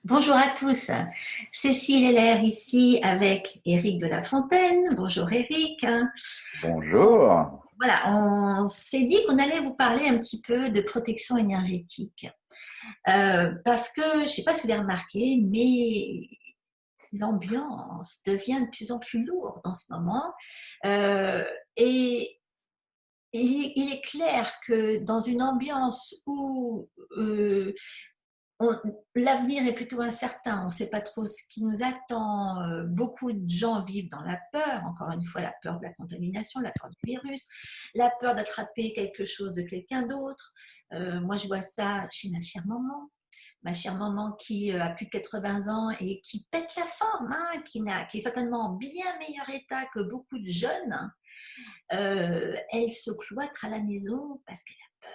Bonjour à tous, Cécile Heller ici avec Éric de La Fontaine. Bonjour Éric. Bonjour. Voilà, on s'est dit qu'on allait vous parler un petit peu de protection énergétique. Parce que, je ne sais pas si vous avez remarqué, mais l'ambiance devient de plus en plus lourde en ce moment. Euh, et il est clair que dans une ambiance où l'avenir est plutôt incertain, on ne sait pas trop ce qui nous attend. Beaucoup de gens vivent dans la peur, encore une fois, la peur de la contamination, la peur du virus, la peur d'attraper quelque chose de quelqu'un d'autre. Moi, je vois ça chez ma chère maman qui a plus de 80 ans et qui pète la forme, hein, qui est certainement en bien meilleur état que beaucoup de jeunes. Elle se cloître à la maison parce qu'elle a peur.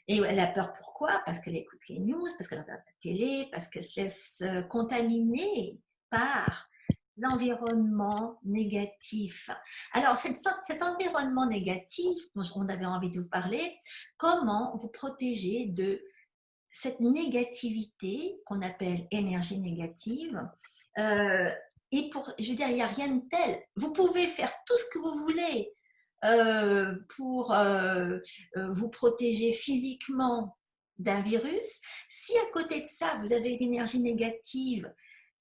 Et elle a peur pourquoi? Parce qu'elle écoute les news, parce qu'elle regarde la télé, parce qu'elle se laisse contaminer par l'environnement négatif. Alors, cet environnement négatif dont on avait envie de vous parler, comment vous protéger de cette négativité qu'on appelle énergie négative? euh, et je veux dire, il n'y a rien de tel. Vous pouvez faire tout ce que vous voulez pour vous protéger physiquement d'un virus. Si à côté de ça, vous avez une énergie négative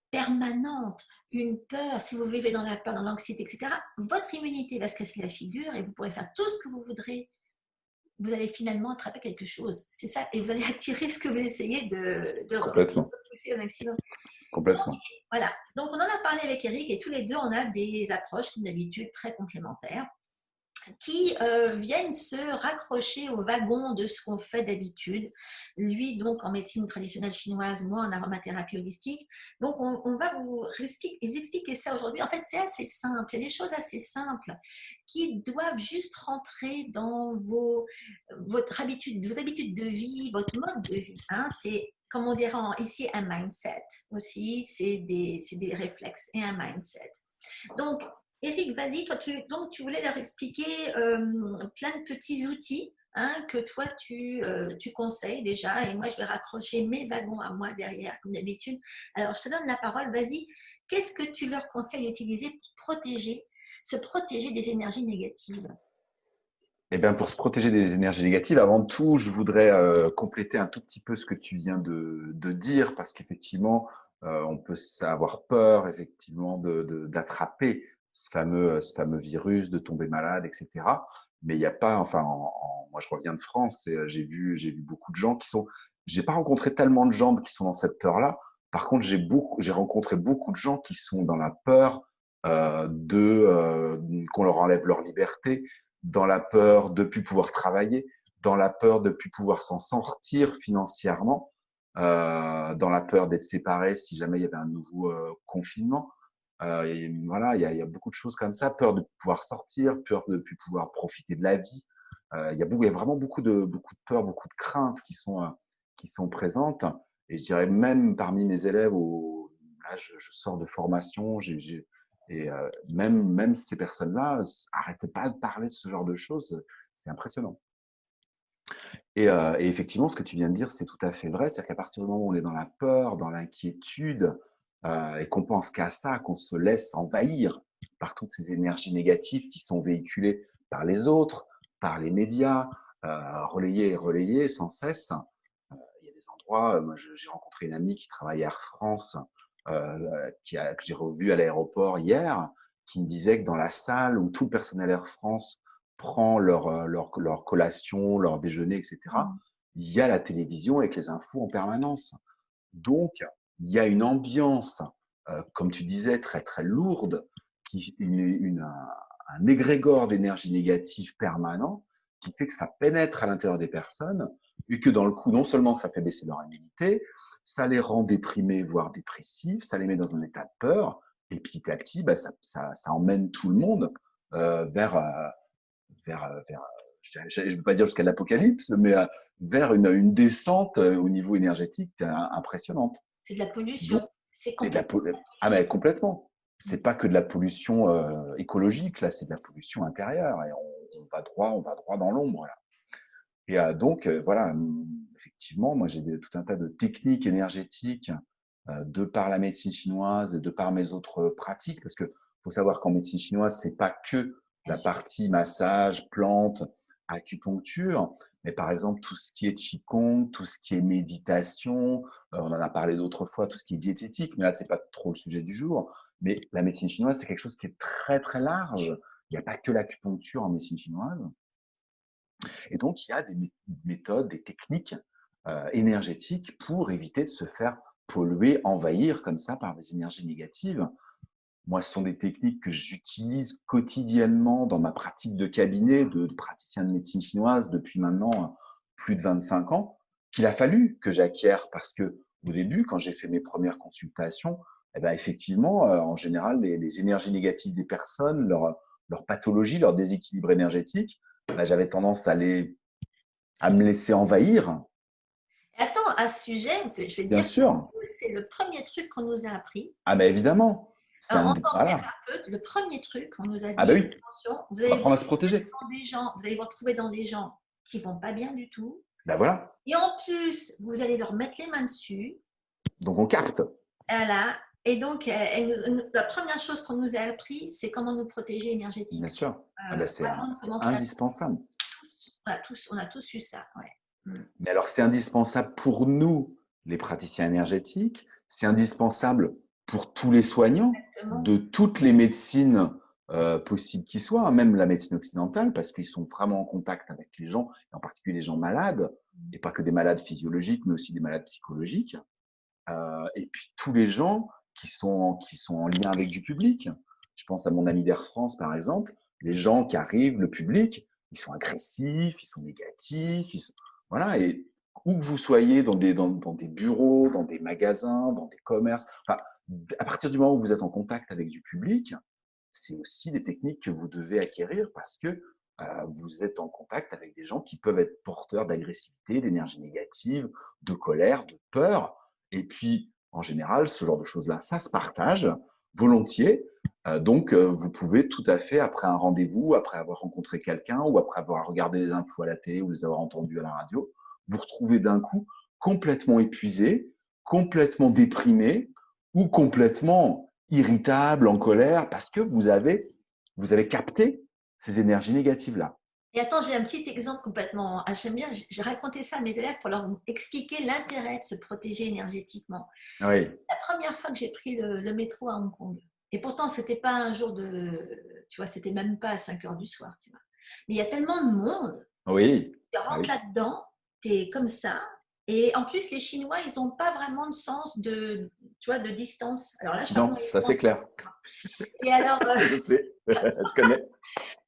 permanente, une peur, si vous vivez dans la peur, dans l'anxiété, etc., votre immunité va se casser la figure et vous pourrez faire tout ce que vous voudrez. Vous allez finalement attraper quelque chose. C'est ça. Et vous allez attirer ce que vous essayez de Complètement. repousser au maximum. Donc, Complètement. voilà. Donc, on en a parlé avec Eric et tous les deux, on a des approches, comme d'habitude, très complémentaires qui viennent se raccrocher au wagon de ce qu'on fait d'habitude. Lui, donc, en médecine traditionnelle chinoise, moi, en aromathérapie holistique. Donc, on va vous expliquer ça aujourd'hui. En fait, c'est assez simple. Il y a des choses assez simples qui doivent juste rentrer dans vos habitudes de vie, votre mode de vie. Hein. C'est, comme on dirait ici, un mindset aussi. C'est des réflexes et un mindset. Donc, Eric, vas-y, donc, tu voulais leur expliquer plein de petits outils, hein, que toi, tu conseilles déjà, et moi, je vais raccrocher mes wagons à moi derrière, comme d'habitude. Alors, je te donne la parole, vas-y. Qu'est-ce que tu leur conseilles d'utiliser pour se protéger des énergies négatives? Eh bien, pour se protéger des énergies négatives, avant tout, je voudrais compléter un tout petit peu ce que tu viens de dire, parce qu'effectivement, on peut avoir peur, effectivement, d'attraper ce fameux virus, de tomber malade, etc. Mais il n'y a pas, enfin, moi, je reviens de France et j'ai vu beaucoup de gens j'ai pas rencontré tellement de gens qui sont dans cette peur-là. Par contre, j'ai rencontré beaucoup de gens qui sont dans la peur qu'on leur enlève leur liberté, dans la peur de plus pouvoir travailler, dans la peur de plus pouvoir s'en sortir financièrement, dans la peur d'être séparé si jamais il y avait un nouveau confinement. Et voilà, il y a beaucoup de choses comme ça, peur de pouvoir sortir, peur de plus pouvoir profiter de la vie. Il y a vraiment beaucoup de peurs, beaucoup de craintes qui sont présentes. Et je dirais même parmi mes élèves, là, je sors de formation, et même ces personnes-là arrêtaient pas de parler de ce genre de choses. C'est impressionnant. Et effectivement, ce que tu viens de dire, c'est tout à fait vrai. C'est-à-dire qu'à partir du moment où on est dans la peur, dans l'inquiétude, et qu'on pense qu'à ça, qu'on se laisse envahir par toutes ces énergies négatives qui sont véhiculées par les autres, par les médias, relayées et relayées sans cesse. Il y a des endroits, moi j'ai rencontré une amie qui travaille à Air France, que j'ai revue à l'aéroport hier, qui me disait que dans la salle où tout le personnel Air France prend leur collation, leur déjeuner, etc., il y a la télévision avec les infos en permanence. Donc, il y a une ambiance, comme tu disais, très très lourde, un égrégore d'énergie négative permanent qui fait que ça pénètre à l'intérieur des personnes et que dans le coup, non seulement ça fait baisser leur immunité, ça les rend déprimés, voire dépressifs, ça les met dans un état de peur, et petit à petit, bah, ça emmène tout le monde vers je ne veux pas dire jusqu'à l'apocalypse, mais vers une descente au niveau énergétique impressionnante. C'est de la pollution. Donc, C'est et de la complètement pollution. Ah, mais complètement. C'est pas que de la pollution écologique, là, c'est de la pollution intérieure. Et on va droit dans l'ombre, là. Et donc, voilà, effectivement, moi, j'ai tout un tas de techniques énergétiques de par la médecine chinoise et de par mes autres pratiques, parce que faut savoir qu'en médecine chinoise, c'est pas que bien la sûr. partie massage, plante, acupuncture, mais par exemple tout ce qui est qigong, tout ce qui est méditation, on en a parlé d'autres fois, tout ce qui est diététique, mais là c'est pas trop le sujet du jour. Mais la médecine chinoise, c'est quelque chose qui est très très large. Il n'y a pas que l'acupuncture en médecine chinoise. Et donc, il y a des méthodes, des techniques énergétiques pour éviter de se faire polluer, envahir comme ça par des énergies négatives. Moi, ce sont des techniques que j'utilise quotidiennement dans ma pratique de cabinet de praticien de médecine chinoise depuis maintenant plus de 25 ans, qu'il a fallu que j'acquière parce que au début, quand j'ai fait mes premières consultations, eh ben, effectivement, en général, les énergies négatives des personnes, leur pathologie, leur déséquilibre énergétique, ben, j'avais tendance à me laisser envahir. Attends, à ce sujet, je vais te Bien dire que sûr. nous, c'est le premier truc qu'on nous a appris. Ah ben évidemment. En tant que Voilà. thérapeute, le premier truc, on nous a Ah ben dit, oui, attention, on apprend à se protéger. vous allez vous retrouver dans des gens qui vont pas bien du tout. Ben voilà. Et en plus, vous allez leur mettre les mains dessus. Donc on capte. Voilà. Et donc, la première chose qu'on nous a appris, c'est comment nous protéger Bien énergétiquement. sûr. Ah ben Avant de c'est commencer à indispensable. on a tous eu ça. Ouais. Mm. Mais alors, c'est indispensable pour nous, les praticiens énergétiques, c'est indispensable pour tous les soignants Exactement. de toutes les médecines possibles qui soient, hein, même la médecine occidentale, parce qu'ils sont vraiment en contact avec les gens, et en particulier les gens malades, et pas que des malades physiologiques, mais aussi des malades psychologiques. Et puis tous les gens qui sont en lien avec du public. Je pense à mon ami d'Air France, par exemple. Les gens qui arrivent, le public, ils sont agressifs, ils sont négatifs, voilà. Et où que vous soyez dans des bureaux, dans des magasins, dans des commerces, enfin, à partir du moment où vous êtes en contact avec du public, c'est aussi des techniques que vous devez acquérir parce que vous êtes en contact avec des gens qui peuvent être porteurs d'agressivité, d'énergie négative, de colère, de peur. Et puis, en général, ce genre de choses-là, ça se partage volontiers. Donc, vous pouvez tout à fait, après un rendez-vous, après avoir rencontré quelqu'un ou après avoir regardé les infos à la télé ou les avoir entendues à la radio, vous retrouver d'un coup complètement épuisé, complètement déprimé ou complètement irritable, en colère, parce que vous avez capté ces énergies négatives-là. Et attends, j'ai un petit exemple complètement. J'aime bien, j'ai raconté ça à mes élèves pour leur expliquer l'intérêt de se protéger énergétiquement. Oui, La première fois que j'ai pris le métro à Hong Kong, et pourtant, c'était pas un jour tu vois, c'était même pas à 5 heures du soir, tu vois. Mais il y a tellement de monde, oui, tu ah rentres oui. là-dedans, tu es comme ça. Et en plus, les Chinois, ils n'ont pas vraiment de sens tu vois, de distance. Alors là, je sais pas comment Non, ils ça font. c'est clair. Et alors, Je sais, je connais.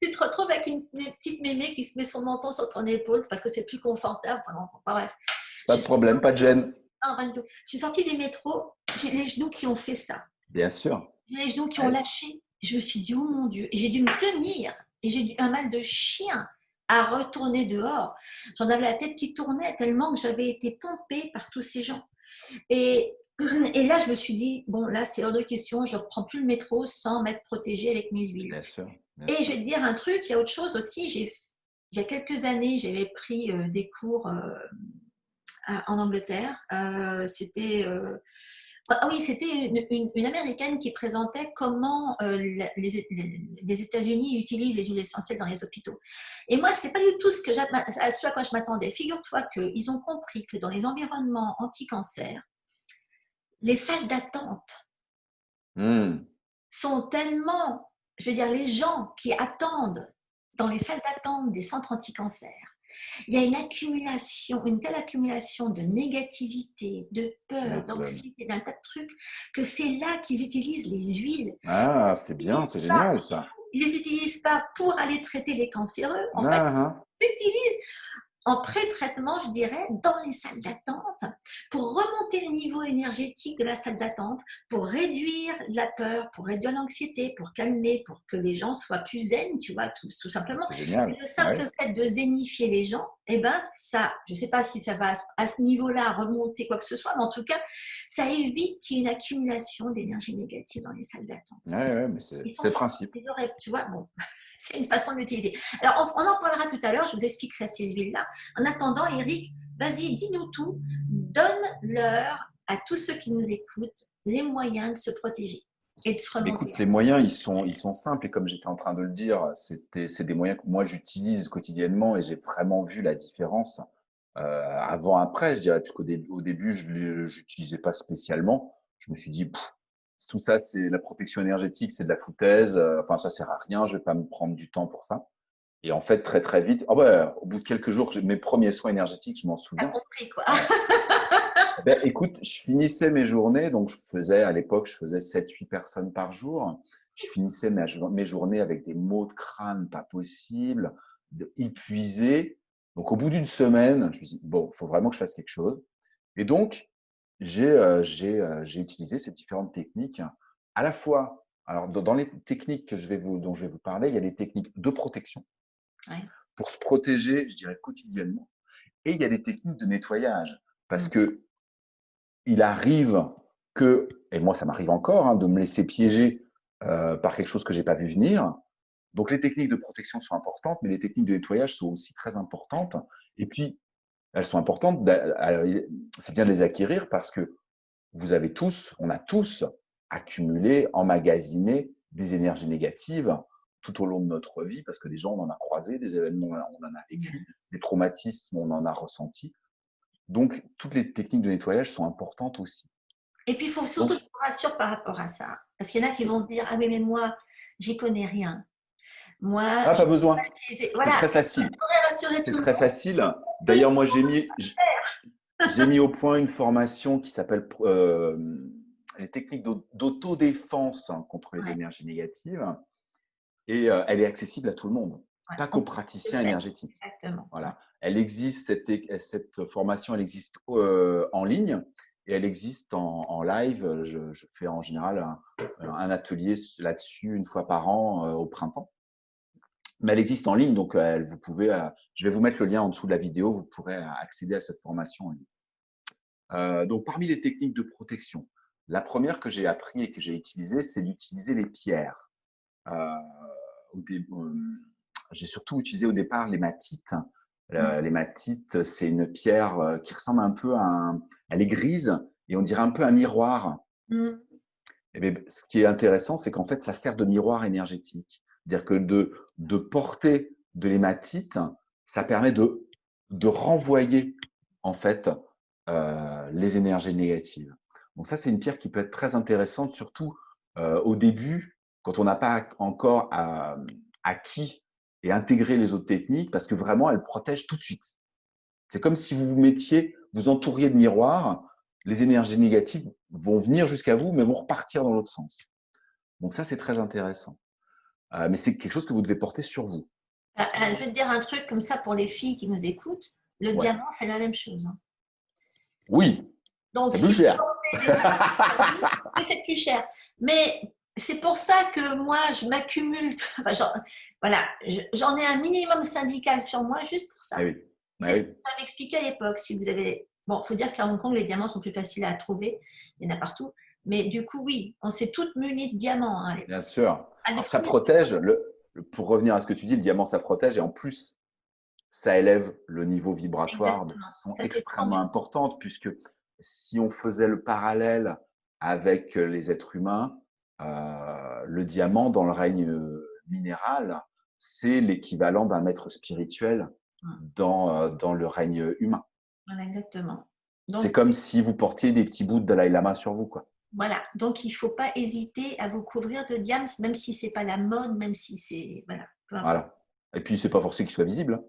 tu te retrouves avec une petite mémé qui se met son menton sur ton épaule parce que c'est plus confortable pendant ton. Enfin, bref, Pas je de suis problème, pas de sortie, gêne. non, pas du tout. Je suis sortie du métro, j'ai les genoux qui ont fait ça. Bien sûr. J'ai les genoux qui ont Ouais. lâché. Je me suis dit, oh mon Dieu. Et j'ai dû me tenir. Et j'ai eu un mal de chien à retourner dehors. J'en avais la tête qui tournait tellement que j'avais été pompée par tous ces gens. Et, et là, je me suis dit, bon, là, c'est hors de question. Je ne reprends plus le métro sans m'être protégée avec mes huiles. Bien sûr, bien Et je sûr. vais te dire un truc, il y a autre chose aussi. Il y a quelques années, j'avais pris des cours en Angleterre. Ah oui, c'était une Américaine qui présentait comment les États-Unis utilisent les huiles essentielles dans les hôpitaux. Et moi, c'est pas du tout à ce à quoi je m'attendais. Figure-toi qu'ils ont compris que dans les environnements anti-cancer, les salles d'attente Hmm. sont tellement, je veux dire, les gens qui attendent dans les salles d'attente des centres anti-cancer, il y a une telle accumulation de négativité, de Tu peur, m'étonnes. d'anxiété, d'un tas de trucs, que c'est là qu'ils utilisent les huiles. Ah, c'est bien, c'est génial ça. Ils ne les utilisent pas pour aller traiter les cancéreux. En fait, Ah, ah. ils les utilisent en pré-traitement, je dirais, dans les salles d'attente, pour remonter le niveau énergétique de la salle d'attente, pour réduire la peur, pour réduire l'anxiété, pour calmer, pour que les gens soient plus zen, tu vois, tout simplement. C'est Et génial. le simple Ouais. fait de zénifier les gens, eh ben ça, je ne sais pas si ça va à ce niveau-là remonter quoi que ce soit, mais en tout cas, ça évite qu'il y ait une accumulation d'énergie négative dans les salles d'attente. Ouais, ouais, mais Ils sont c'est le forts, principe. tu vois, bon, c'est une façon de l'utiliser. Alors, on en parlera tout à l'heure, je vous expliquerai ces huiles-là. En attendant, Eric, vas-y, dis-nous tout, donne-leur à tous ceux qui nous écoutent les moyens de se protéger et de se remonter. Écoute, les moyens, ils sont simples et comme j'étais en train de le dire, c'est des moyens que moi j'utilise quotidiennement et j'ai vraiment vu la différence avant, après, je dirais, puisqu'au début, au début, je n'utilisais pas spécialement. Je me suis dit, pff, tout ça, c'est la protection énergétique, c'est de la foutaise. Enfin, ça sert à rien. Je vais pas me prendre du temps pour ça. Et en fait, très très vite, oh ben, au bout de quelques jours, mes premiers soins énergétiques, je m'en T'as souviens. compris, quoi. Ben, écoute, je finissais mes journées, donc je faisais, à l'époque, je faisais 7 8 personnes par jour. Je finissais mes journées avec des maux de crâne pas possibles, épuisé. Donc, au bout d'une semaine, je me suis dit, bon, il faut vraiment que je fasse quelque chose. Et donc, j'ai utilisé ces différentes techniques à la fois. Alors, dans les techniques dont je vais vous parler, il y a des techniques de protection Ouais. pour se protéger, je dirais, quotidiennement. Et il y a des techniques de nettoyage parce Mm. que il arrive que, et moi ça m'arrive encore, hein, de me laisser piéger par quelque chose que j'ai pas vu venir. Donc les techniques de protection sont importantes, mais les techniques de nettoyage sont aussi très importantes. Et puis elles sont importantes, c'est bien de les acquérir parce que vous avez tous, on a tous accumulé, emmagasiné des énergies négatives tout au long de notre vie parce que des gens on en a croisé, des événements on en a vécu, des traumatismes on en a ressenti. Donc toutes les techniques de nettoyage sont importantes aussi. Et puis, il faut Donc surtout que tu te rassures par rapport à ça. Parce qu'il y en a qui vont se dire, ah oui, mais moi, j'y connais rien. Moi, ah, je pas ne peux pas besoin. utiliser. C'est Voilà, très je facile. voudrais rassurer C'est tout le très monde. facile. On peut D'ailleurs, moi, utiliser comme ça. j'ai mis au point une formation qui s'appelle les techniques d'autodéfense contre les Ouais, énergies négatives. Et elle est accessible à tout le monde, ouais. pas On qu'aux peut le praticiens faire. énergétiques. Exactement. Ouais. Voilà. Elle existe, cette formation, elle existe en ligne et elle existe en live. Je fais en général un atelier là-dessus une fois par an au printemps. Mais elle existe en ligne, donc vous pouvez. Je vais vous mettre le lien en dessous de la vidéo. Vous pourrez accéder à cette formation en ligne. Donc, parmi les techniques de protection, la première que j'ai appris et que j'ai utilisée, c'est d'utiliser les pierres. Euh, j'ai surtout utilisé au départ l'hématite. Mm. L'hématite, c'est une pierre qui ressemble un peu elle est grise et on dirait un peu un miroir. Mm. Et bien, ce qui est intéressant, c'est qu'en fait, ça sert de miroir énergétique. C'est-à-dire que de porter de l'hématite, ça permet de renvoyer en fait les énergies négatives. Donc ça, c'est une pierre qui peut être très intéressante, surtout au début, quand on n'a pas encore acquis et intégré les autres techniques, parce que vraiment, elle protège tout de suite. C'est comme si vous vous mettiez, vous entouriez de miroirs, les énergies négatives vont venir jusqu'à vous, mais vont repartir dans l'autre sens. Donc ça, c'est très intéressant. Mais c'est quelque chose que vous devez porter sur vous. Je vais te dire un truc comme ça pour les filles qui nous écoutent. Le Ouais. diamant, c'est la même chose, hein. Oui, Donc, c'est plus si vous cher. portez des diamants, oui, c'est plus cher. Mais c'est pour ça que moi, je m'accumule. Enfin, voilà, j'en ai un minimum syndical sur moi juste pour Ah ça. oui. Ah C'est ce que oui. ça m'expliquait à l'époque. Si vous avez. Bon, il faut dire qu'à Hong Kong, les diamants sont plus faciles à trouver. Il y en a partout. Mais du coup, oui, on s'est toutes munies de diamants, hein, à l'époque. Bien sûr. À des Alors ça premiers- protège, pour revenir à ce que tu dis, le diamant ça protège et en plus ça élève le niveau vibratoire de Exactement. façon Ça fait extrêmement tomber. importante puisque si on faisait le parallèle avec les êtres humains, le diamant dans le règne minéral, c'est l'équivalent d'un maître spirituel dans le règne humain. Voilà, exactement. C'est Donc, comme si vous portiez des petits bouts de Dalai Lama sur vous, quoi. voilà, donc il ne faut pas hésiter à vous couvrir de diams, même si c'est pas la mode, même si c'est. Voilà, peu importe. Voilà. Et puis c'est pas forcé qu'il soit visible, hein.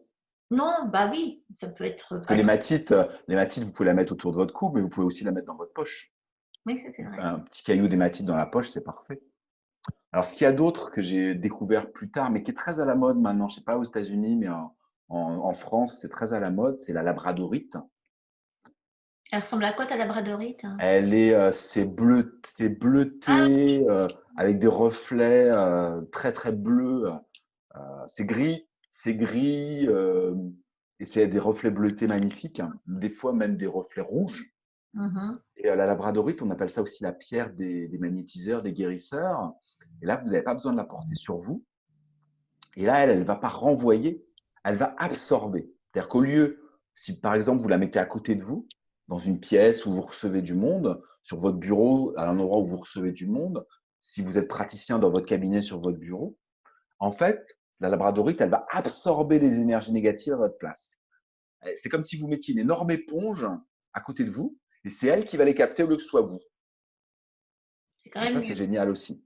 Non, bah oui, ça peut être Parce que pas très. l'hématite, vous pouvez la mettre autour de votre cou, mais vous pouvez aussi la mettre dans votre poche. Oui, ça c'est vrai. Un petit caillou d'hématite dans la poche, c'est parfait. Alors, ce qu'il y a d'autre que j'ai découvert plus tard, mais qui est très à la mode maintenant, je sais pas aux États-Unis, mais en France, c'est très à la mode, c'est la labradorite. Elle ressemble à quoi ta labradorite, hein? C'est Ah bleuté, avec des reflets très très bleus. C'est gris, et c'est des reflets bleutés magnifiques, hein, des fois même des reflets rouges. mhm. Et la labradorite, on appelle ça aussi la pierre des magnétiseurs, des guérisseurs. Et là, vous n'avez pas besoin de la porter sur vous. Et là, elle ne va pas renvoyer, elle va absorber. C'est-à-dire qu'au lieu, si par exemple vous la mettez à côté de vous, dans une pièce où vous recevez du monde, sur votre bureau, à un endroit où vous recevez du monde, si vous êtes praticien dans votre cabinet sur votre bureau, en fait, la labradorite, elle va absorber les énergies négatives à votre place. C'est comme si vous mettiez une énorme éponge à côté de vous, et c'est elle qui va les capter au lieu que ce soit vous. C'est quand Donc même ça, c'est mieux. génial aussi.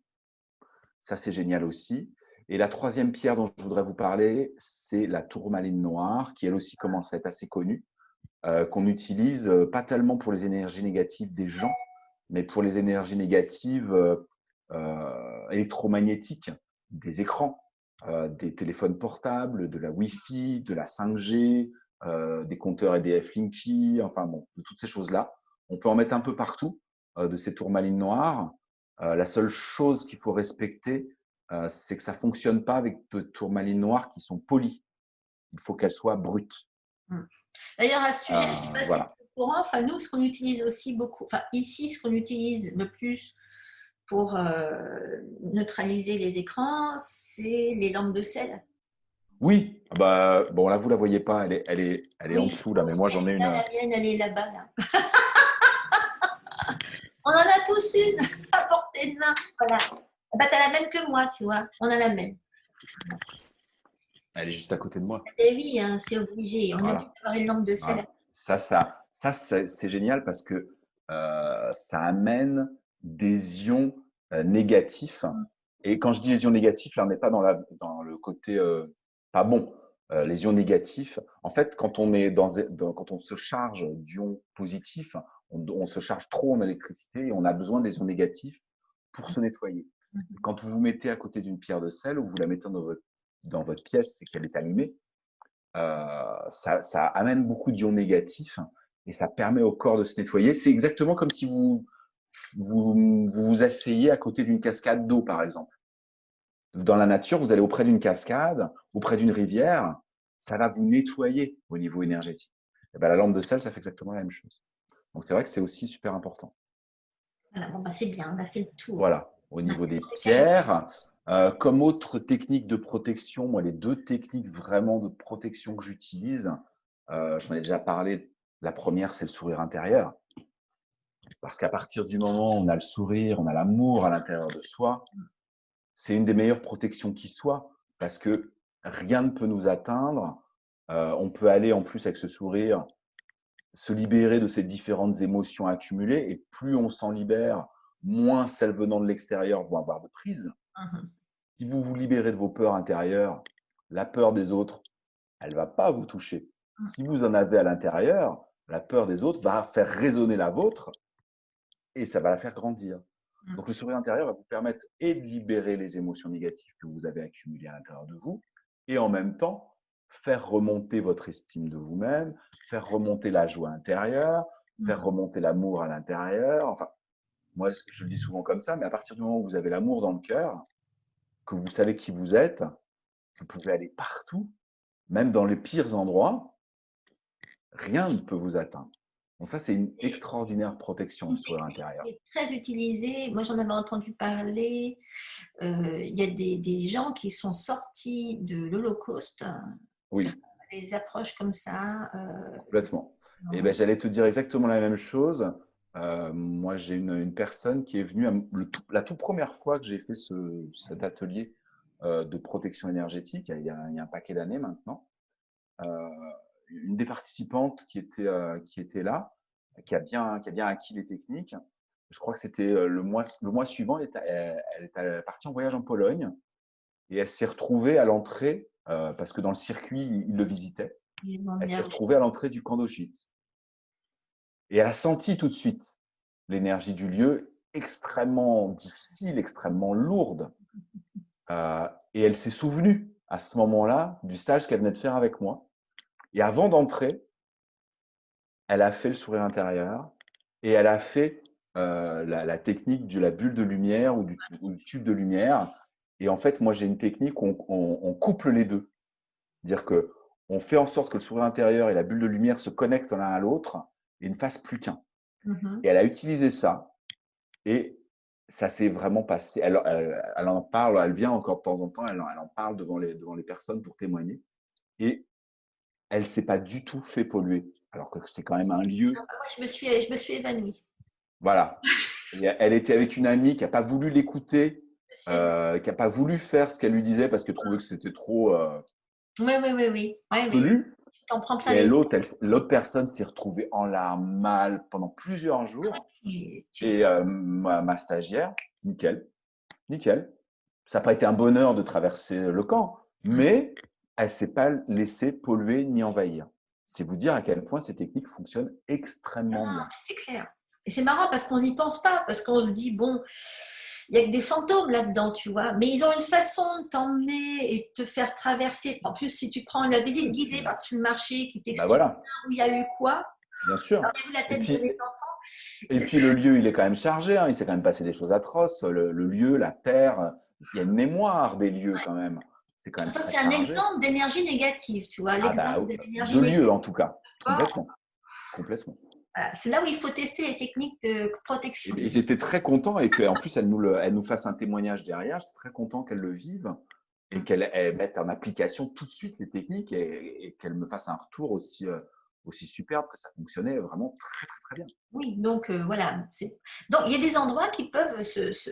Ça, c'est génial aussi. Et la troisième pierre dont je voudrais vous parler, c'est la tourmaline noire, qui elle aussi commence à être assez connue, qu'on utilise pas tellement pour les énergies négatives des gens, mais pour les énergies négatives électromagnétiques des écrans, des téléphones portables, de la Wi-Fi, de la 5G, des compteurs EDF Linky, enfin bon, de toutes ces choses-là. On peut en mettre un peu partout de ces tourmalines noires. La seule chose qu'il faut respecter, c'est que ça ne fonctionne pas avec de tourmalines noires qui sont polies. Il faut qu'elles soient brutes. Mm. D'ailleurs, à ce sujet, je ne sais pas si tu Voilà. es au courant, enfin, nous, ce qu'on utilise aussi beaucoup, enfin, ici, ce qu'on utilise le plus pour neutraliser les écrans, c'est les lampes de sel. Oui, bah, bon, là, vous la voyez pas, elle est en Oui, dessous, là, mais moi, j'en ai là, une. la mienne, elle est là-bas, là. On en a tous une à portée de main. Voilà. Bah, tu as la même que moi, tu vois. On a la même. Elle est juste à côté de moi. Et oui, hein, c'est obligé. On est obligé Voilà. d'avoir une lampe de sel. Voilà. Ça c'est génial parce que ça amène des ions négatifs. Et quand je dis les ions négatifs, là, on n'est pas dans le côté pas bon. Les ions négatifs, en fait, quand on est quand on se charge d'ions positifs, on se charge trop en électricité et on a besoin des ions négatifs pour se nettoyer. Quand vous vous mettez à côté d'une pierre de sel ou vous la mettez dans votre pièce et qu'elle est allumée, ça amène beaucoup d'ions négatifs et ça permet au corps de se nettoyer. C'est exactement comme si vous asseyez à côté d'une cascade d'eau, par exemple. Dans la nature, vous allez auprès d'une cascade, auprès d'une rivière, ça va vous nettoyer au niveau énergétique. Et ben, la lampe de sel, ça fait exactement la même chose. Donc c'est vrai que c'est aussi super important. Voilà, bon, bah, c'est bien, on a fait le tour. Voilà, au On a niveau fait des toutes les cases. pierres. Comme autre technique de protection, moi, les deux techniques vraiment de protection que j'utilise, j'en ai déjà parlé. La première, c'est le sourire intérieur. Parce qu'à partir du moment où on a le sourire, on a l'amour à l'intérieur de soi, c'est une des meilleures protections qui soit. Parce que rien ne peut nous atteindre. On peut aller en plus avec ce sourire, se libérer de ces différentes émotions accumulées. Et plus on s'en libère, moins celles venant de l'extérieur vont avoir de prise. Mhm. Si vous vous libérez de vos peurs intérieures, la peur des autres, elle ne va pas vous toucher. Si vous en avez à l'intérieur, la peur des autres va faire résonner la vôtre et ça va la faire grandir. Mhm. Donc le sourire intérieur va vous permettre et de libérer les émotions négatives que vous avez accumulées à l'intérieur de vous et en même temps faire remonter votre estime de vous-même, faire remonter la joie intérieure, faire Mhm. remonter l'amour à l'intérieur. Enfin, moi, je le dis souvent comme ça, mais à partir du moment où vous avez l'amour dans le cœur, que vous savez qui vous êtes, vous pouvez aller partout, même dans les pires endroits, rien ne peut vous atteindre. Donc ça, c'est une Et extraordinaire protection, le une sourire technique qui intérieur. est très utilisée, moi j'en avais entendu parler, il y a des gens qui sont sortis de l'Holocauste grâce Oui, à des approches comme ça. complètement. Et ben, j'allais te dire exactement la même chose. Moi, j'ai une personne qui est venue la toute première fois que j'ai fait cet atelier de protection énergétique, il y a un paquet d'années maintenant. Euh, une des participantes qui était là, qui a bien acquis les techniques. Je crois que c'était le mois suivant, elle est partie en voyage en Pologne et elle s'est retrouvée à l'entrée, parce que dans le circuit, il le visitait, Ils ont elle s'est bien. retrouvée à l'entrée du camp d'Auschwitz. Et elle a senti tout de suite l'énergie du lieu extrêmement difficile, extrêmement lourde. Et elle s'est souvenue à ce moment-là du stage qu'elle venait de faire avec moi. Et avant d'entrer, elle a fait le sourire intérieur et elle a fait la technique de la bulle de lumière ou du tube de lumière. Et en fait, moi, j'ai une technique où on couple les deux. C'est-à-dire que on fait en sorte que le sourire intérieur et la bulle de lumière se connectent l'un à l'autre et ne fassent plus qu'un. Mhm. Et elle a utilisé ça et ça s'est vraiment passé. Elle en parle, elle vient encore de temps en temps, elle en parle devant les personnes pour témoigner. Et elle s'est pas du tout fait polluer. alors que c'est quand même un lieu. Moi, je me suis évanouie. Voilà. Et elle était avec une amie qui n'a pas voulu l'écouter, Je me suis évanouie. qui n'a pas voulu faire ce qu'elle lui disait parce qu'elle trouvait que c'était trop Oui, oui, oui, oui. Ouais, mais farfelu. tu t'en prends plein Et les l'autre personne s'est retrouvée en larmes, mal pendant plusieurs jours. pieds. Et ma stagiaire, nickel, nickel. Ça n'a pas été un bonheur de traverser le camp, mais elle ne s'est pas laissée polluer ni envahir. C'est vous dire à quel point ces techniques fonctionnent extrêmement bien. C'est clair. Et c'est marrant parce qu'on n'y pense pas, parce qu'on se dit, bon, il n'y a que des fantômes là-dedans, tu vois. Mais ils ont une façon de t'emmener et de te faire traverser. En plus, si tu prends une visite Et guidée puis, par-dessus le marché qui bah t'explique voilà, où il y a eu quoi, bien sûr. alors, il y a vu la Et tête de puis, l'étang. le lieu, il est quand même chargé, hein. Il s'est quand même passé des choses atroces. Le lieu, la terre, il y a une mémoire des lieux quand même. C'est quand même Ça, très c'est un chargé. exemple d'énergie négative, tu vois. Ah bah, L'exemple de l'énergie de négative. lieu en tout cas, complètement, complètement. Voilà. C'est là où il faut tester les techniques de protection. Et j'étais très content et qu'en plus elle nous fasse un témoignage derrière. J'étais très content qu'elle le vive et qu'elle mette en application tout de suite les techniques et qu'elle me fasse un retour aussi, aussi superbe que ça fonctionnait vraiment très très très bien. Oui, donc voilà. Donc il y a des endroits qui peuvent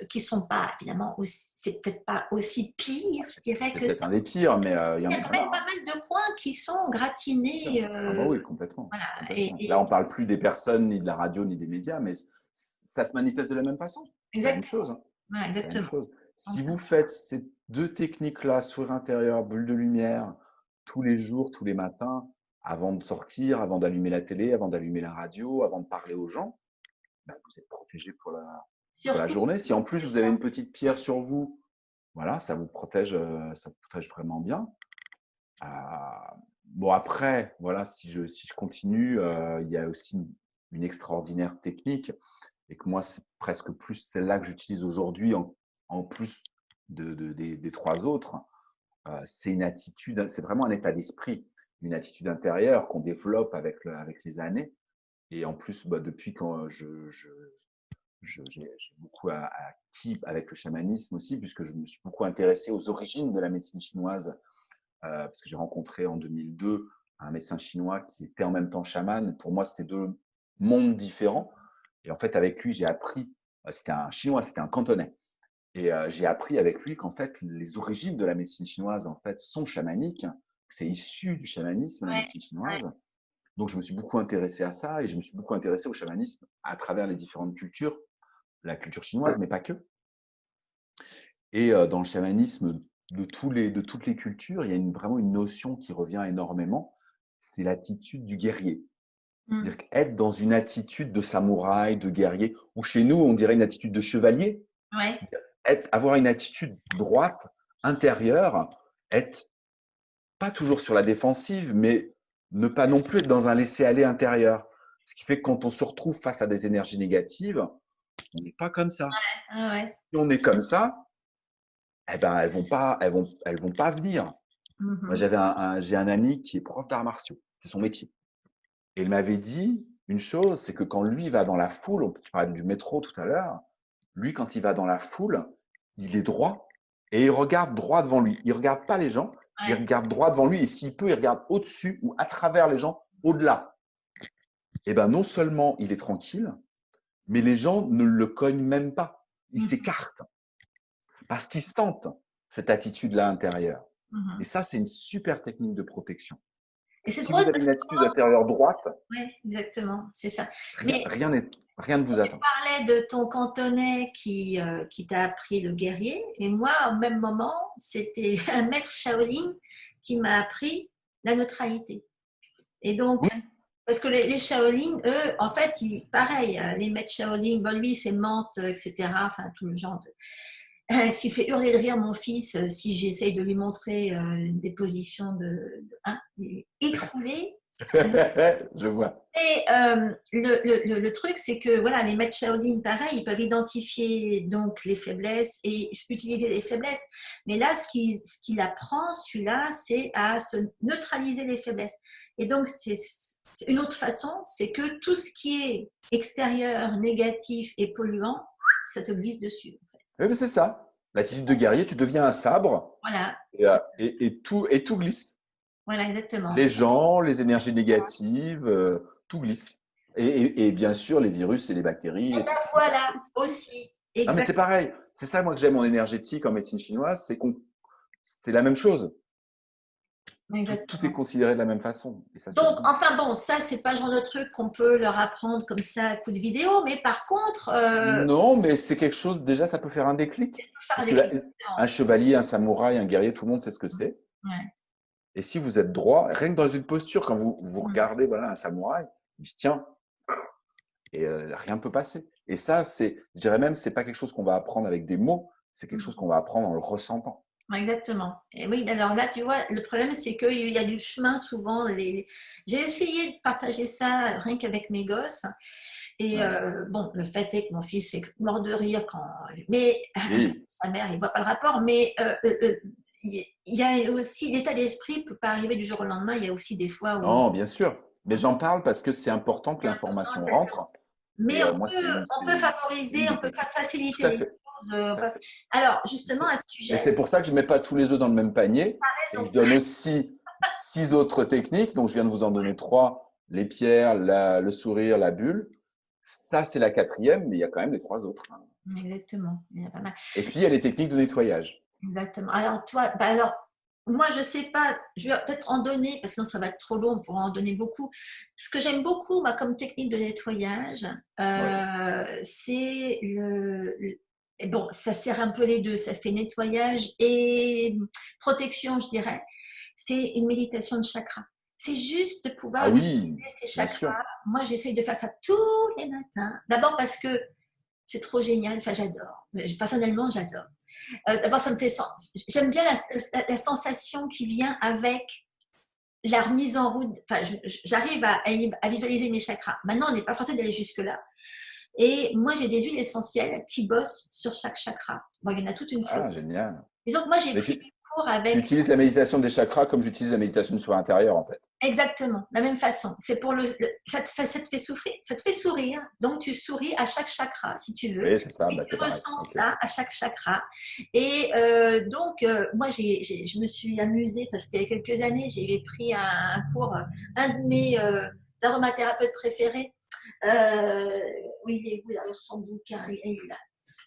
qui sont pas évidemment aussi, c'est peut-être pas aussi pire, je dirais C'est que ça. peut-être un des pires, mais il y Il en y a, a quand voilà, même pas hein, mal de coins qui sont bien sûr. gratinés. Ah bah oui, complètement, Voilà. complètement. Là, on parle plus des personnes, ni de la radio, ni des médias, mais ça se manifeste de la même façon. C'est la même Exactement. chose, hein. Voilà, C'est la même exactement. chose. Si vous faites ces deux techniques-là, sourire intérieur, bulle de lumière, tous les jours, tous les matins, avant de sortir, avant d'allumer la télé, avant d'allumer la radio, avant de parler aux gens, ben, vous êtes protégé pour la Surtout, journée. Si en plus vous avez une petite pierre sur vous, voilà, ça vous protège vraiment bien. Euh, bon après, voilà, si je continue, il y a aussi une extraordinaire technique et que moi, c'est presque plus celle-là que j'utilise aujourd'hui en plus des trois autres. C'est une attitude, c'est vraiment un état d'esprit, une attitude intérieure qu'on développe avec les années. Et en plus, bah, depuis quand j'ai beaucoup acquis avec le chamanisme aussi, puisque je me suis beaucoup intéressé aux origines de la médecine chinoise, parce que j'ai rencontré en 2002 un médecin chinois qui était en même temps chaman. Pour moi, c'était deux mondes différents. Et en fait, avec lui, j'ai appris, c'était un chinois, c'était un cantonais. Et j'ai appris avec lui qu'en fait, les origines de la médecine chinoise, en fait, sont chamaniques. C'est issu du chamanisme, la ouais, médecine ouais. chinoise. Donc, je me suis beaucoup intéressé à ça et je me suis beaucoup intéressé au chamanisme à travers les différentes cultures, la culture chinoise, mais pas que. Et dans le chamanisme de toutes les cultures, il y a vraiment une notion qui revient énormément, c'est l'attitude du guerrier. Mm. C'est-à-dire qu'être dans une attitude de samouraï, de guerrier, ou chez nous, on dirait une attitude de chevalier, Ouais. avoir une attitude droite, intérieure, être pas toujours sur la défensive, mais ne pas non plus être dans un laisser-aller intérieur. Ce qui fait que quand on se retrouve face à des énergies négatives, on n'est pas comme ça. Ah ouais. Si on est comme ça, eh ben, elles vont pas venir. Moi, Mhm. j'ai un ami qui est prof d'arts martiaux. C'est son métier. Et il m'avait dit une chose, c'est que quand lui va dans la foule, tu parlais du métro tout à l'heure, lui, quand il va dans la foule, il est droit et il regarde droit devant lui. Il regarde pas les gens, il Ouais. regarde droit devant lui et s'il peut, il regarde au-dessus ou à travers les gens, au-delà. Et ben, non seulement il est tranquille, mais les gens ne le cognent même pas. Ils Mhm. s'écartent parce qu'ils sentent cette attitude-là intérieure. Et Mhm. ça, c'est une super technique de protection. Et c'est Si drôle vous avez parce une que attitude intérieure droite, ouais, exactement, c'est ça. rien, Mais rien ne vous tu attend. parlais de ton cantonais qui t'a appris le guerrier, et moi, au même moment, c'était un maître Shaolin qui m'a appris la neutralité. Et donc, Oui, parce que les Shaolin, eux, en fait, pareil, les maîtres Shaolin, bon, lui, c'est menthe, etc., enfin, tout le genre qui fait hurler de rire mon fils si j'essaye de lui montrer des positions hein, écroulées. je vois. Et le truc, c'est que voilà, les maîtres Shaolin, pareil, ils peuvent identifier donc les faiblesses et utiliser les faiblesses. Mais là, ce qu'il apprend, celui-là, c'est à se neutraliser les faiblesses. Et donc, c'est une autre façon, c'est que tout ce qui est extérieur, négatif et polluant, ça te glisse dessus. Oui, mais c'est ça. L'attitude de guerrier, tu deviens un sabre Voilà. et tout glisse. Voilà, exactement. Les gens, les énergies négatives, tout glisse. Et bien sûr, les virus et les bactéries Et et ben toutes ces voilà, bactéries. aussi. Non, mais c'est Exactement. pareil. C'est ça, moi, que j'aime en énergétique, en médecine chinoise, c'est la même chose. Tout est Exactement. considéré de la même façon. Et ça, c'est Donc, génial. enfin bon, ça, c'est pas le genre de truc qu'on peut leur apprendre comme ça à coup de vidéo, mais par contre, Non, mais c'est quelque chose, déjà, ça peut faire un déclic. faut faire Parce des que là, clics. un chevalier, un samouraï, un guerrier, tout le monde sait ce que c'est. Ouais. Et si vous êtes droit, rien que dans une posture, quand vous Mm. regardez, voilà, un samouraï, il se tient et rien ne peut passer. Et ça, je dirais même, c'est pas quelque chose qu'on va apprendre avec des mots, c'est quelque chose Mm. qu'on va apprendre en le ressentant. Exactement. Et oui, alors là, tu vois, le problème, c'est qu'il y a du chemin souvent. J'ai essayé de partager ça rien qu'avec mes gosses. Et Ouais. bon, le fait est que mon fils est mort de rire quand. Mais Oui. sa mère, il voit pas le rapport. Mais il y a aussi l'état d'esprit peut pas arriver du jour au lendemain. Il y a aussi des fois où il Non, bien sûr. Mais j'en parle parce que c'est important que est important, l'information exactement. rentre. Mais Et moi, on peut c'est une favoriser, des on peut clés. Tout faciliter à les fait. choses. Tout à fait. Alors, justement, à ce Et sujet, c'est pour ça que je ne mets pas tous les œufs dans le même panier et que raison. je donne aussi 6 autres techniques. Donc, je viens de vous en donner 3, les pierres, le sourire, la bulle. Ça, c'est la quatrième, mais il y a quand même les 3 autres, hein. Exactement. Il y a pas mal. Et puis, il y a les techniques de nettoyage. Exactement. Alors, toi, alors, moi, je sais pas, je vais peut-être en donner, parce que sinon ça va être trop long, on pourra en donner beaucoup. Ce que j'aime beaucoup, moi, comme technique de nettoyage, Oui. c'est bon, ça sert un peu les deux, ça fait nettoyage et protection, je dirais. C'est une méditation de chakra. C'est juste de Ah pouvoir oui, visualiser ces bien sûr. chakras. Moi, j'essaye de faire ça tous les matins. D'abord parce que c'est trop génial, enfin, j'adore. Personnellement, j'adore. D'abord, ça me fait sens. J'aime bien la sensation qui vient avec la remise en route. Enfin, j'arrive à visualiser mes chakras. Maintenant, on n'est pas forcé d'aller jusque-là. Et moi, j'ai des huiles essentielles qui bossent sur chaque chakra. Bon, il y en a toute une flotte. Ah, génial. Et donc, moi, j'ai Mais pris des cours tu avec utilises la méditation des chakras comme j'utilise la méditation sur l'intérieur, en fait. exactement la même façon. C'est pour ça te fait souffrir, ça te fait sourire. Donc, tu souris à chaque chakra, si tu veux. Oui, c'est ça, Et bah, tu c'est pareil. ressens Ok. ça à chaque chakra. Et donc, moi, je me suis amusée, enfin, c'était il y a quelques années, j'avais pris un cours, un de mes aromathérapeutes préférés. Oui, il est où d'ailleurs son bouquin? Il est là.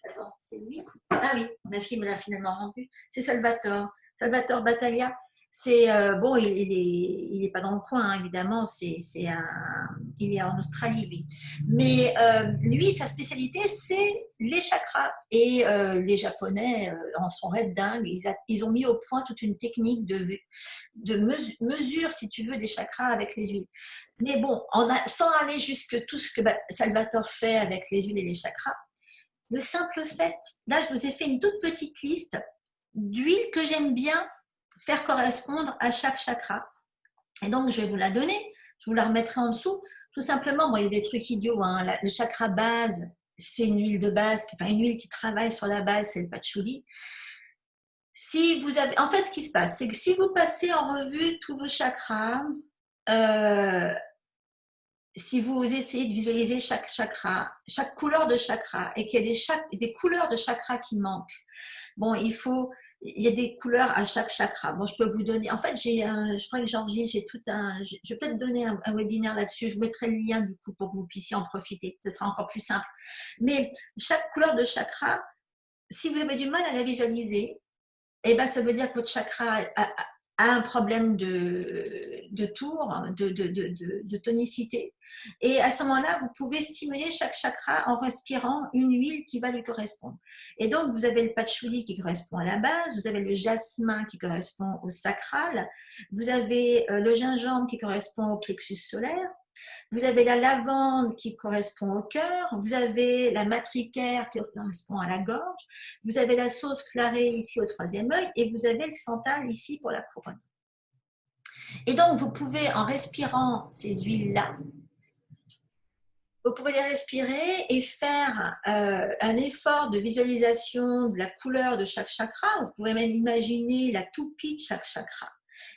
Attends, c'est lui? Ah oui, ma fille me l'a finalement rendu. C'est Salvatore. Salvatore Battaglia. C'est bon, il est pas dans le coin, hein, évidemment. Il est en Australie, lui. Mais lui, sa spécialité, c'est les chakras. Et les Japonais en sont raides dingues. Ils ont mis au point toute une technique de mesure, si tu veux, des chakras avec les huiles. Mais bon, sans aller jusque tout ce que Salvatore fait avec les huiles et les chakras, le simple fait, là je vous ai fait une toute petite liste d'huiles que j'aime bien faire correspondre à chaque chakra. Et donc je vais vous la donner, je vous la remettrai en dessous. Tout simplement, bon, il y a des trucs idiots, hein. Le chakra base, c'est une huile de base, enfin une huile qui travaille sur la base, c'est le patchouli. Si vous avez, en fait, ce qui se passe, c'est que si vous passez en revue tous vos chakras, euh, si vous essayez de visualiser chaque chakra, chaque couleur de chakra, et qu'il y a des couleurs de chakra qui manquent, bon, il y a des couleurs à chaque chakra. Bon, je peux vous donner, en fait, je crois que j'enregistre, je vais peut-être donner un webinaire là-dessus, je vous mettrai le lien du coup pour que vous puissiez en profiter, ce sera encore plus simple. Mais chaque couleur de chakra, si vous avez du mal à la visualiser, eh ben, ça veut dire que votre chakra a un problème de tour, de tonicité. Et à ce moment-là, vous pouvez stimuler chaque chakra en respirant une huile qui va lui correspondre. Et donc, vous avez le patchouli qui correspond à la base, vous avez le jasmin qui correspond au sacral, vous avez le gingembre qui correspond au plexus solaire, vous avez la lavande qui correspond au cœur, vous avez la matricaire qui correspond à la gorge, vous avez la sauce clarée ici au troisième œil et vous avez le santal ici pour la couronne. Et donc, vous pouvez, en respirant ces huiles-là, vous pouvez les respirer et faire un effort de visualisation de la couleur de chaque chakra. Vous pouvez même imaginer la toupie de chaque chakra.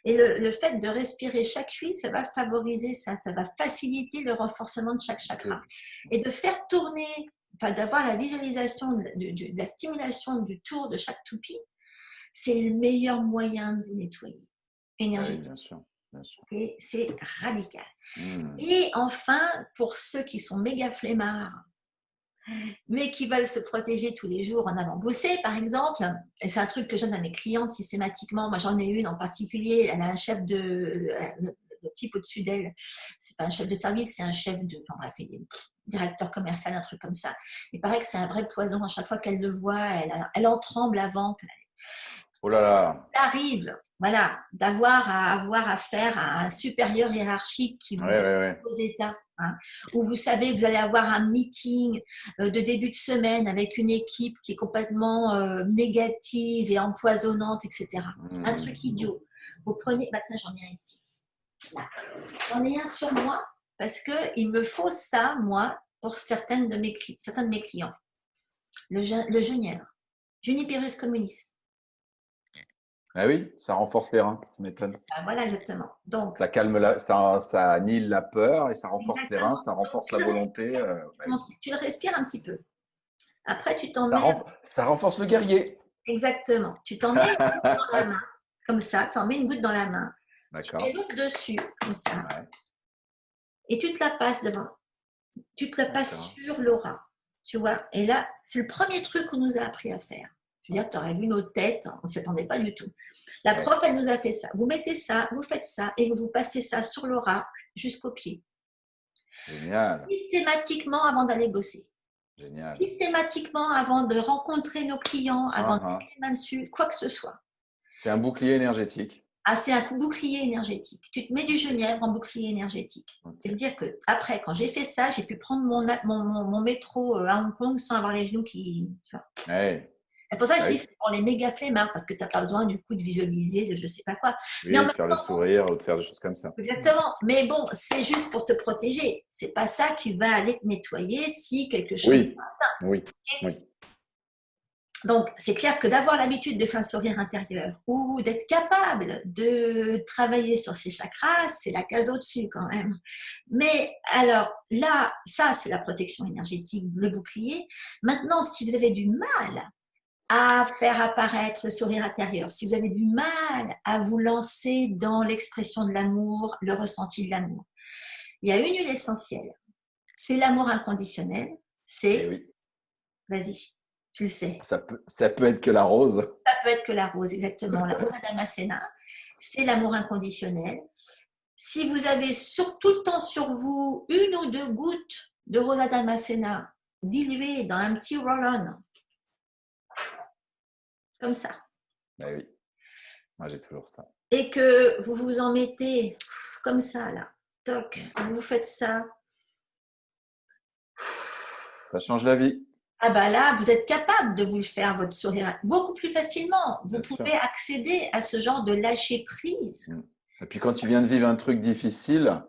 Et le fait de respirer chaque huile, ça va favoriser ça, ça va faciliter le renforcement de chaque chakra. Ok. Et de faire tourner, enfin d'avoir la visualisation de la stimulation du tour de chaque toupie, c'est le meilleur moyen de vous nettoyer Ah oui, énergétiquement. bien sûr. bien sûr. Et c'est radical. Hmm. Et enfin, pour ceux qui sont méga flemmards, mais qui veulent se protéger tous les jours en allant bosser, par exemple, et c'est un truc que je donne à mes clientes systématiquement. Moi, j'en ai une en particulier, elle a un chef le type au-dessus d'elle, c'est pas un chef de service, c'est un chef de, enfin, bref, il est directeur commercial, un truc comme ça. Il paraît que c'est un vrai poison. À chaque fois qu'elle le voit, elle en tremble avant. Oh là là. Ça arrive, voilà, avoir affaire à un supérieur hiérarchique qui Ouais, vous ouais, donne ouais. vos états, hein, où vous savez que vous allez avoir un meeting de début de semaine avec une équipe qui est complètement négative et empoisonnante, etc. Un Hmm. truc idiot. Vous prenez, maintenant j'en ai un ici. Là. J'en ai un sur moi parce qu'il me faut ça, moi, pour certains de mes clients. Le genièvre, Juniperus communis. Ah oui, ça renforce les reins, tu m'étonnes. Ben, voilà exactement. Donc, Ça calme ça annihile la peur et ça renforce les reins, exactement. ça Donc, renforce la volonté. Bah oui. tu le respires un petit peu. Après, tu t'en Ça, mets ça renforce le guerrier. exactement. Tu t'en mets une goutte dans la main, comme ça. Tu en mets une goutte dans la main. Tu mets D'accord. l'autre dessus, comme ça. Ouais, Et tu te la passes devant. Tu te la passes d'accord. sur l'aura. Tu vois. Et là, c'est le premier truc qu'on nous a appris à faire. Je veux dire, tu aurais vu nos têtes, on ne s'y attendait pas du tout. La Ouais, prof, elle nous a fait ça. Vous mettez ça, vous faites ça, et vous vous passez ça sur l'aura jusqu'au pied. génial, Systématiquement avant d'aller bosser. génial. Systématiquement avant de rencontrer nos clients, avant Ah, de mettre ah. les mains dessus, quoi que ce soit. C'est un bouclier énergétique. Ah, c'est un bouclier énergétique. Tu te mets du Ok, genièvre en bouclier énergétique. ok. C'est-à-dire que après, quand j'ai fait ça, j'ai pu prendre mon métro à Hong Kong sans avoir les genoux qui. Tu vois. Ouais, C'est pour ça que bah je dis oui, c'est pour les méga flemmards, parce que tu n'as pas besoin du coup de visualiser, de je sais pas quoi. Mais en oui, de même faire le temps, sourire ou de faire des choses comme ça. Hmm. exactement. Mais bon, c'est juste pour te protéger. C'est pas ça qui va aller te nettoyer si quelque chose. Oui, oui, oui. Donc, c'est clair que d'avoir l'habitude de faire un sourire intérieur ou d'être capable de travailler sur ses chakras, c'est la case au-dessus quand même. Mais alors là, ça, c'est la protection énergétique, le bouclier. Maintenant, si vous avez du mal à faire apparaître le sourire intérieur, si vous avez du mal à vous lancer dans l'expression de l'amour, le ressenti de l'amour, il y a une huile essentielle. C'est l'amour inconditionnel. Eh C'est, oui, vas-y, tu le sais. ça peut être que la rose. Ça peut être que la rose, exactement. La rosa damascena, c'est l'amour inconditionnel. Si vous avez tout le temps sur vous une ou deux gouttes de rosa damascena diluées dans un petit roll-on, comme ça, Eh oui, moi j'ai toujours ça. et que vous vous en mettez comme ça, là, toc, Hmm. vous faites ça, Ça change la vie, ah bah là, vous êtes capable de vous le faire, votre sourire, beaucoup plus facilement. Vous bien pouvez sûr. accéder à ce genre de lâcher prise. Hmm. Et puis quand tu viens de vivre un truc difficile,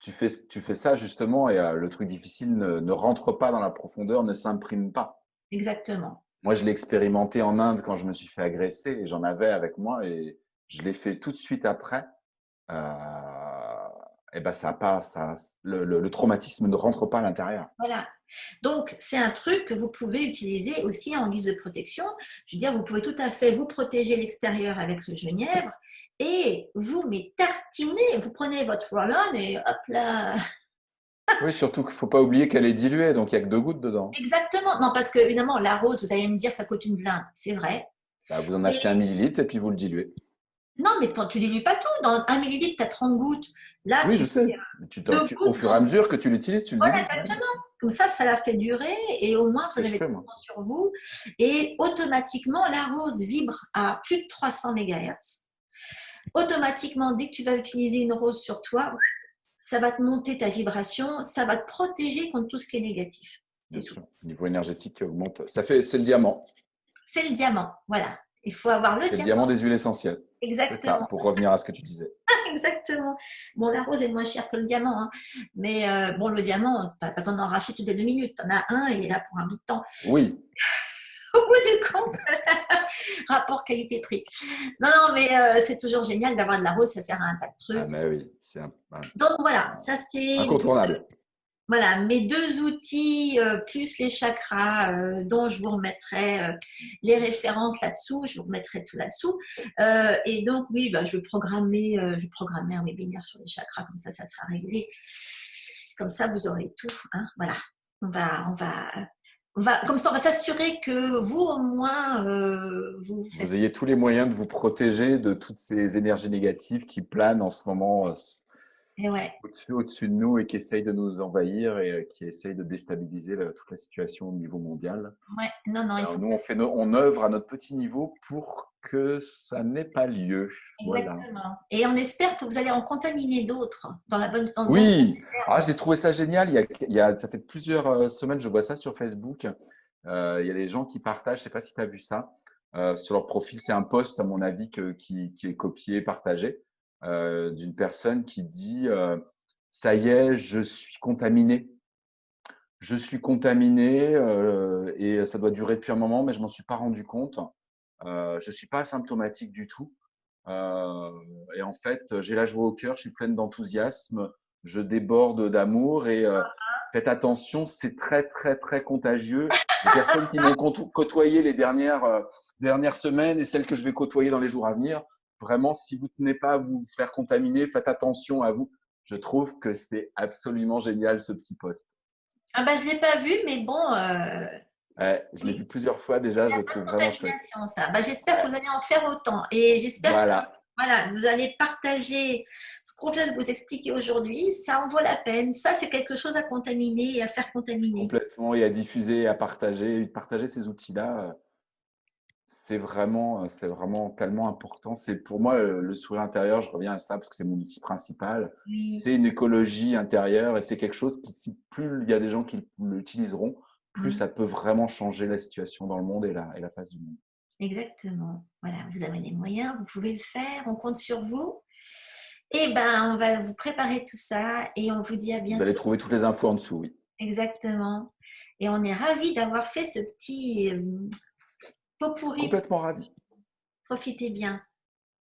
tu fais ça justement et le truc difficile ne rentre pas dans la profondeur, ne s'imprime pas. Exactement. Moi, je l'ai expérimenté en Inde quand je me suis fait agresser et j'en avais avec moi et je l'ai fait tout de suite après. Et ben ça a pas, ça, le traumatisme ne rentre pas à l'intérieur. Voilà. Donc, c'est un truc que vous pouvez utiliser aussi en guise de protection. Je veux dire, vous pouvez tout à fait vous protéger l'extérieur avec le genièvre et vous mais tartinez, vous prenez votre roll-on et hop là. Oui, surtout qu'il faut pas oublier qu'elle est diluée, donc il y a que 2 gouttes dedans. Exactement. Non, parce que évidemment, la rose, vous allez me dire, ça coûte une blinde. C'est vrai. Bah, vous en Mais achetez 1 millilitre et puis vous le diluez. non, mais tu dilues pas tout. Dans un millilitre, tu as 30 gouttes. Là, Oui, tu je sais. mets Mais deux au gouttes fur et à dans. mesure que tu l'utilises, tu le Voilà, dilues. Ouais, exactement. Comme ça la fait durer et au moins, c'est ce vous que en je avez fais, moi. sur vous. Et automatiquement, la rose vibre à plus de 300 MHz. Automatiquement, dès que tu vas utiliser une rose sur toi, ça va te monter ta vibration, ça va te protéger contre tout ce qui est négatif. Bien C'est tout. sûr. Niveau énergétique qui augmente. C'est le diamant. C'est le diamant, voilà. Il faut avoir le C'est le diamant. diamant des huiles essentielles. C'est ça, Exactement, pour revenir à ce que tu disais. exactement. Bon, la rose est moins chère que le diamant, hein. Mais bon, le diamant, tu n'as pas besoin d'en racheter toutes les 2 minutes. Tu en as un, il est là pour un bout de temps. Oui, Au bout du compte, rapport qualité-prix. Non, non, mais c'est toujours génial d'avoir de la rose, ça sert à un tas de ah, trucs. mais oui, c'est Donc voilà, ça c'est incontournable. voilà, mes deux outils, plus les chakras, dont je vous remettrai les références là-dessous, je vous remettrai tout là-dessous. Et donc, oui, bah, je vais programmer un webinaire sur les chakras, comme ça sera réglé. Comme ça, vous aurez tout. Hein, voilà. Comme ça, on va s'assurer que vous, au moins, vous Vous faites. ayez tous les moyens de vous protéger de toutes ces énergies négatives qui planent en ce moment Et ouais, au-dessus de nous et qui essayent de nous envahir et qui essayent de déstabiliser toute la situation au niveau mondial. ouais, non, non, il Alors faut nous, pas. on œuvre à notre petit niveau pour que ça n'ait pas lieu. Voilà. Exactement. Et on espère que vous allez en contaminer d'autres dans le bon sens Oui, du ah, terme. j'ai trouvé ça génial. Ça fait plusieurs semaines, je vois ça sur Facebook. Il y a des gens qui partagent, je sais pas si tu as vu ça, sur leur profil. C'est un post, à mon avis, qui est copié, partagé, d'une personne qui dit ça y est, je suis contaminé. Je suis contaminé et ça doit durer depuis un moment, mais je m'en suis pas rendu compte. Je suis pas asymptomatique du tout. Euh, et en fait, j'ai la joie au cœur, je suis pleine d'enthousiasme, je déborde d'amour et faites attention, c'est très très très contagieux. Les personnes qui m'ont côtoyé les dernières semaines et celles que je vais côtoyer dans les jours à venir, vraiment, si vous tenez pas à vous faire contaminer, faites attention à vous. Je trouve que c'est absolument génial ce petit post. Ah bah, je ne l'ai pas vu, mais bon, Ouais, je l'ai vu oui, plusieurs fois déjà, je le trouve vraiment chouette. contamination, ça. Bah, j'espère que Ouais, vous allez en faire autant. Et j'espère que voilà. voilà, vous allez partager ce qu'on vient de vous expliquer aujourd'hui. Ça en vaut la peine. Ça, c'est quelque chose à contaminer et à faire contaminer. Complètement, et à diffuser, à partager ces outils-là, c'est vraiment tellement important. C'est pour moi le sourire intérieur, je reviens à ça parce que c'est mon outil principal. Oui. C'est une écologie intérieure et c'est quelque chose qui, si plus il y a des gens qui l'utiliseront, plus Mm. ça peut vraiment changer la situation dans le monde et la face du monde. Exactement. Voilà, vous avez les moyens, vous pouvez le faire. On compte sur vous. Et ben, on va vous préparer tout ça et on vous dit à Vous bientôt. allez trouver toutes les infos en dessous, oui. Exactement. Et on est ravis d'avoir fait ce petit pot pourri. Complètement ravi. Profitez bien.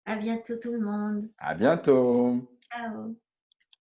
À bientôt tout le monde. À bientôt. Ciao.